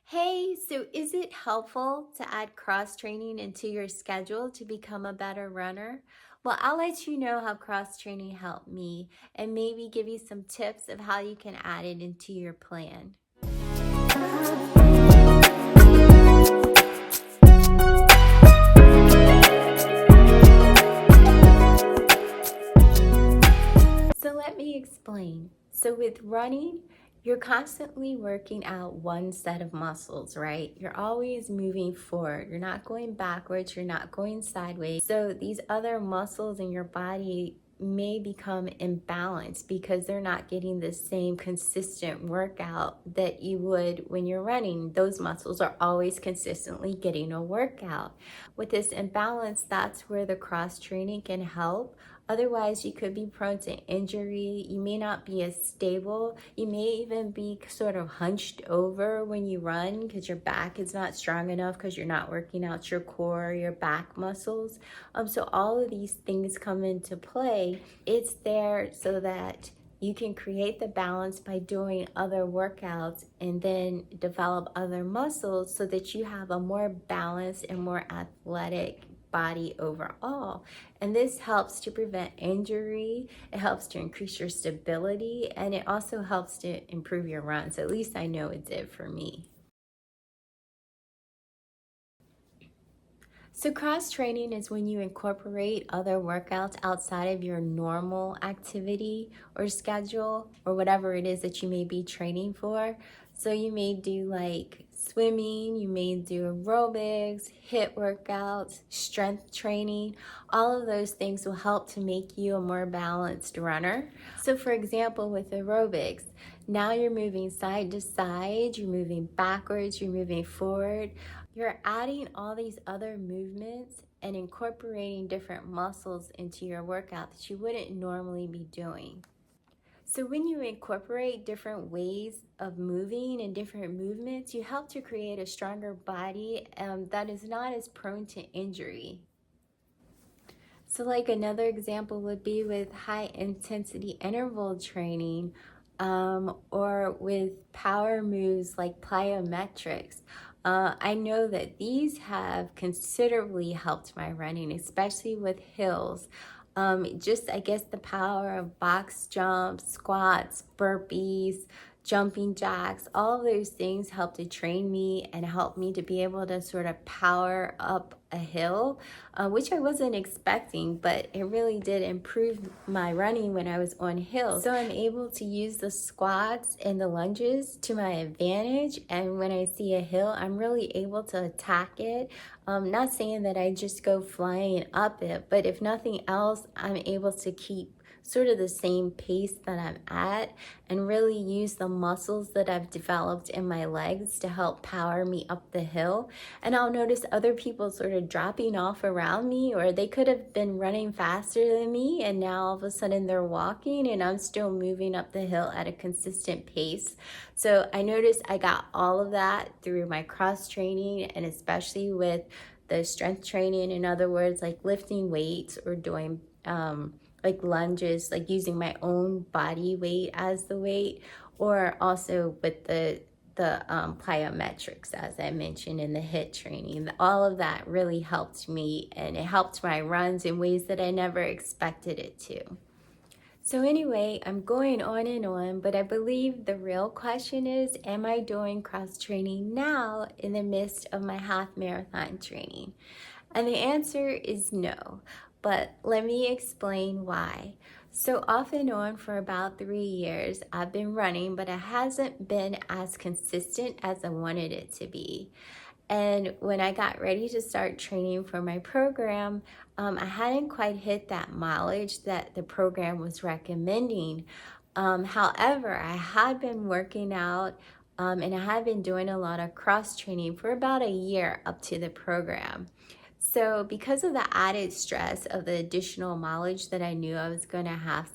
Hey, so is it helpful to add cross training into your schedule to become a better runner? Well, I'll let you know how cross training helped me and maybe give you some tips of how you can add it into your plan. So let me explain. So with running, you're constantly working out one set of muscles, right? You're always moving forward. You're not going backwards. You're not going sideways. So these other muscles in your body may become imbalanced because they're not getting the same consistent workout that you would when you're running. Those muscles are always consistently getting a workout. With this imbalance, that's where the cross training can help. Otherwise, you could be prone to injury. You may not be as stable. You may even be sort of hunched over when you run because your back is not strong enough because you're not working out your core, your back muscles. So all of these things come into play. It's there so that you can create the balance by doing other workouts and then develop other muscles so that you have a more balanced and more athletic body overall. And this helps to prevent injury, it helps to increase your stability, and it also helps to improve your runs. At least I know it did for me. So cross training is when you incorporate other workouts outside of your normal activity or schedule or whatever it is that you may be training for. So you may do like swimming, you may do aerobics, HIIT workouts, strength training. All of those things will help to make you a more balanced runner. So for example, with aerobics, now you're moving side to side, you're moving backwards, you're moving forward. You're adding all these other movements and incorporating different muscles into your workout that you wouldn't normally be doing. So when you incorporate different ways of moving and different movements, you help to create a stronger body that is not as prone to injury. So like another example would be with high intensity interval training or with power moves like plyometrics. I know that these have considerably helped my running, especially with hills. Just, I guess, the power of box jumps, squats, burpees, jumping jacks, all of those things help to train me and help me to be able to sort of power up a hill, which I wasn't expecting, but it really did improve my running when I was on hills. So I'm able to use the squats and the lunges to my advantage. And when I see a hill, I'm really able to attack it. Not saying that I just go flying up it, but if nothing else, I'm able to keep sort of the same pace that I'm at and really use the muscles that I've developed in my legs to help power me up the hill. And I'll notice other people sort of dropping off around me, or they could have been running faster than me and now all of a sudden they're walking and I'm still moving up the hill at a consistent pace. So I noticed I got all of that through my cross training, and especially with the strength training. In other words, like lifting weights or doing like lunges, like using my own body weight as the weight, or also with the plyometrics, as I mentioned, in the HIIT training. All of that really helped me, and it helped my runs in ways that I never expected it to. So anyway, I'm going on and on, but I believe the real question is, am I doing cross training now in the midst of my half marathon training? And the answer is no, but let me explain why. So off and on for about 3 years, I've been running, but it hasn't been as consistent as I wanted it to be. And when I got ready to start training for my program, I hadn't quite hit that mileage that the program was recommending. However, I had been working out and I had been doing a lot of cross training for about a year up to the program. So because of the added stress of the additional mileage that I knew I was going to have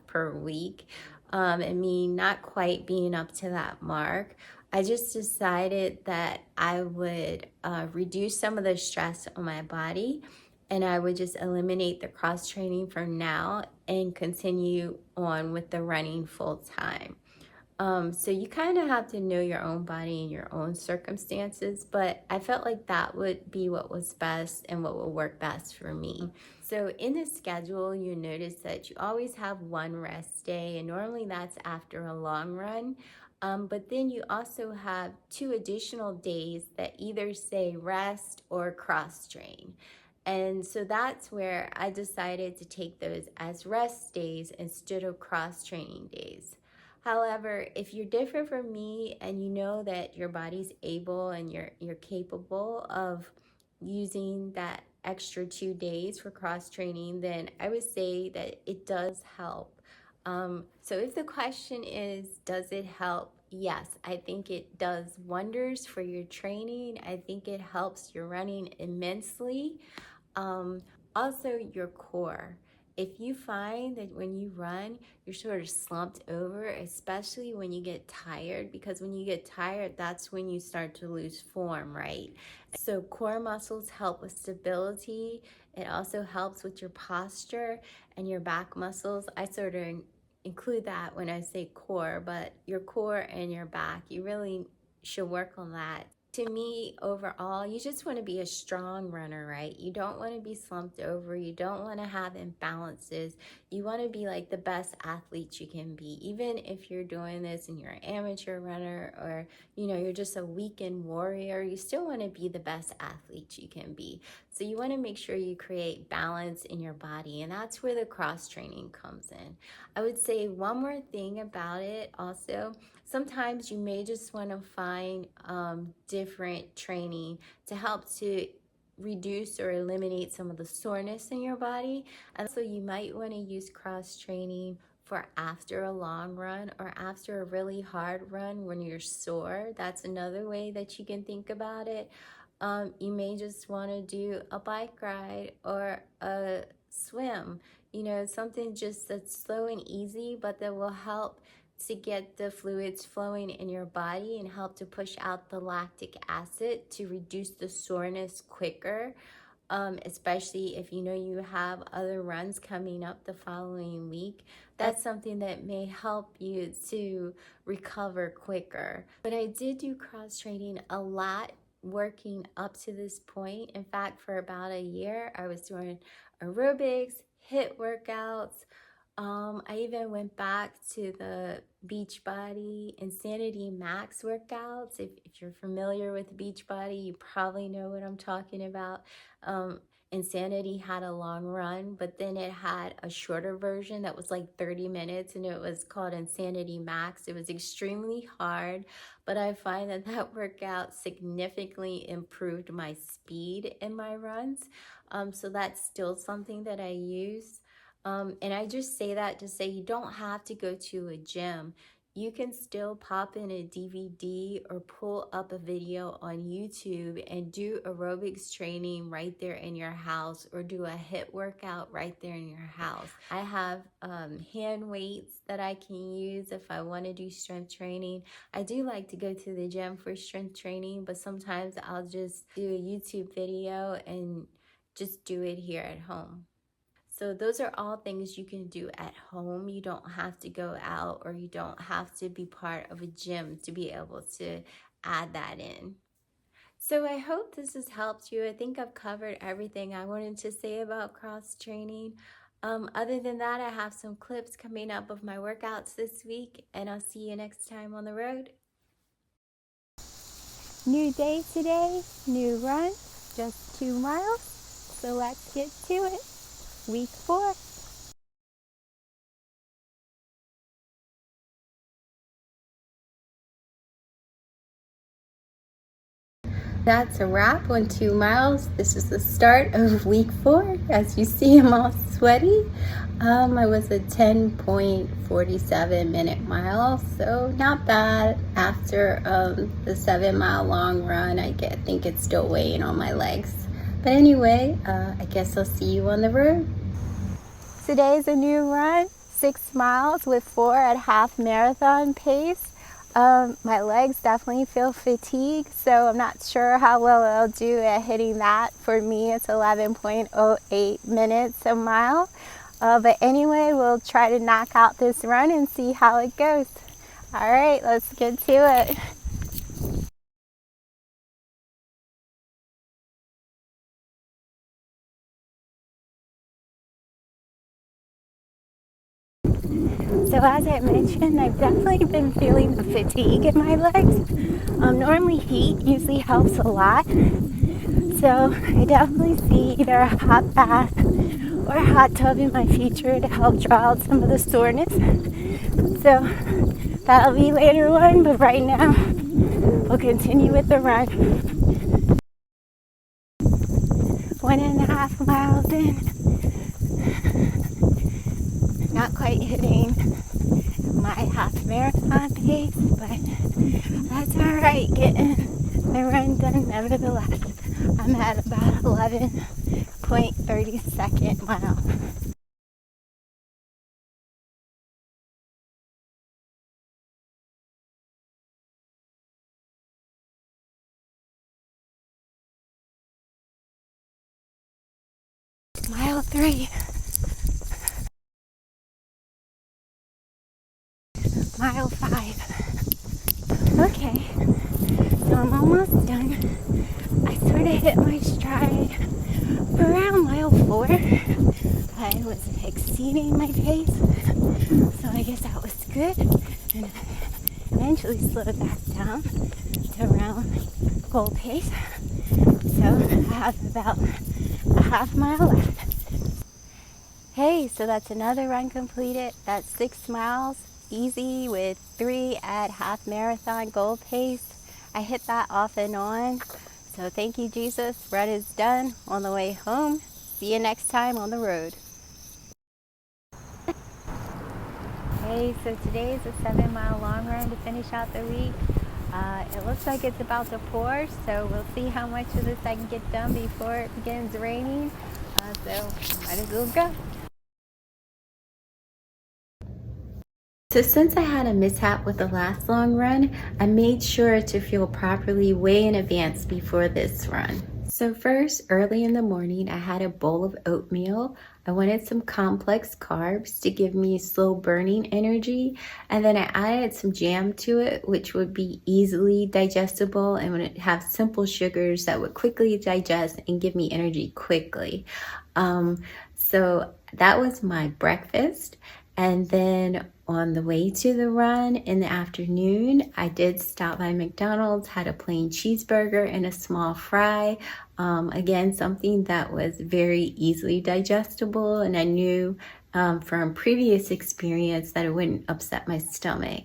per week, and me not quite being up to that mark, I just decided that I would reduce some of the stress on my body, and I would just eliminate the cross training for now and continue on with the running full time. So you kind of have to know your own body and your own circumstances, but I felt like that would be what was best and what would work best for me. So in the schedule, you notice that you always have one rest day, and normally that's after a long run. But then you also have 2 additional days that either say rest or cross train. And so that's where I decided to take those as rest days instead of cross training days. However, if you're different from me and you know that your body's able and you're capable of using that extra 2 days for cross training, then I would say that it does help. So if the question is, does it help? Yes, I think it does wonders for your training. I think it helps your running immensely. Um, Also, your core. If you find that when you run, you're sort of slumped over, especially when you get tired, because when you get tired, that's when you start to lose form, right? So, core muscles help with stability. It also helps with your posture and your back muscles. I sort of include that when I say core, but your core and your back, you really should work on that. To me, overall, you just want to be a strong runner, right? You don't want to be slumped over. You don't want to have imbalances. You want to be like the best athlete you can be. Even if you're doing this and you're an amateur runner, or you're just a weekend warrior, you still want to be the best athlete you can be. So you want to make sure you create balance in your body, and that's where the cross training comes in. I would say one more thing about it also. Sometimes you may just want to find different training to help to reduce or eliminate some of the soreness in your body. And so you might want to use cross training for after a long run or after a really hard run when you're sore. That's another way that you can think about it. You may just want to do a bike ride or a swim, something just that's slow and easy, but that will help to get the fluids flowing in your body and help to push out the lactic acid to reduce the soreness quicker. Especially if you have other runs coming up the following week. That's something that may help you to recover quicker. But I did do cross training a lot working up to this point. In fact, for about a year, I was doing aerobics, HIIT workouts. I even went back to the Beachbody Insanity Max workouts. If you're familiar with Beachbody, you probably know what I'm talking about. Insanity had a long run, but then it had a shorter version that was like 30 minutes, and it was called Insanity Max. It was extremely hard, but I find that that workout significantly improved my speed in my runs. So that's still something that I use. And I just say that to say you don't have to go to a gym. You can still pop in a DVD or pull up a video on YouTube and do aerobics training right there in your house, or do a HIIT workout right there in your house. I have hand weights that I can use if I want to do strength training. I do like to go to the gym for strength training, but sometimes I'll just do a YouTube video and just do it here at home. So those are all things you can do at home. You don't have to go out, or you don't have to be part of a gym to be able to add that in. So I hope this has helped you. I think I've covered everything I wanted to say about cross training. Other than that, I have some clips coming up of my workouts this week, and I'll see you next time on the road. New day today, new run, just 2 miles. So let's get to it. Week 4. That's a wrap on 2 miles. This is the start of week 4. As you see, I'm all sweaty. I was a 10.47 minute mile, so not bad. After the 7-mile long run, I think it's still weighing on my legs. But anyway, I guess I'll see you on the road. Today's a new run, 6 miles with 4 at half marathon pace. My legs definitely feel fatigued, so I'm not sure how well I'll do at hitting that. For me, it's 11.08 minutes a mile. But anyway, we'll try to knock out this run and see how it goes. All right, let's get to it. So as I mentioned, I've definitely been feeling the fatigue in my legs. Normally heat usually helps a lot. So I definitely see either a hot bath or a hot tub in my future to help draw out some of the soreness. So that'll be later on, but right now we'll continue with the run. 1.5 miles in. Not quite hitting my half marathon pace, but that's all right, getting the run done nevertheless. I'm at about 11.32 mile. Mile 3. Mile 5. Okay, so I'm almost done. I sort of hit my stride around mile 4. I was exceeding my pace, so I guess that was good. And eventually slowed back down to around goal pace. So I have about a half mile left. Hey, so that's another run completed. That's 6 miles, easy with 3 at half marathon goal pace. I hit that off and on. So thank you, Jesus. Run is done. On the way home. See you next time on the road. Hey, so today is a 7-mile long run to finish out the week. It looks like it's about to pour, so we'll see how much of this I can get done before it begins raining. So might as well go. So since I had a mishap with the last long run, I made sure to fuel properly way in advance before this run. So first, early in the morning, I had a bowl of oatmeal. I wanted some complex carbs to give me slow burning energy. And then I added some jam to it, which would be easily digestible and would have simple sugars that would quickly digest and give me energy quickly. So that was my breakfast. And then on the way to the run in the afternoon, I did stop by McDonald's, had a plain cheeseburger and a small fry. Again, something that was very easily digestible, and I knew from previous experience that it wouldn't upset my stomach.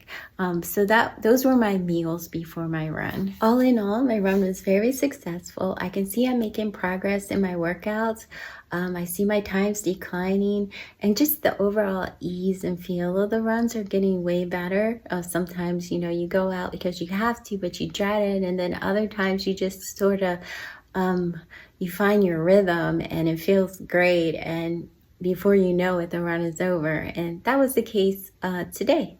So those were my meals before my run. All in all, my run was very successful. I can see I'm making progress in my workouts. I see my times declining, and just the overall ease and feel of the runs are getting way better. Sometimes, you go out because you have to, but you dread it, and then other times you just sort of you find your rhythm and it feels great, and before you know it, the run is over. And that was the case today.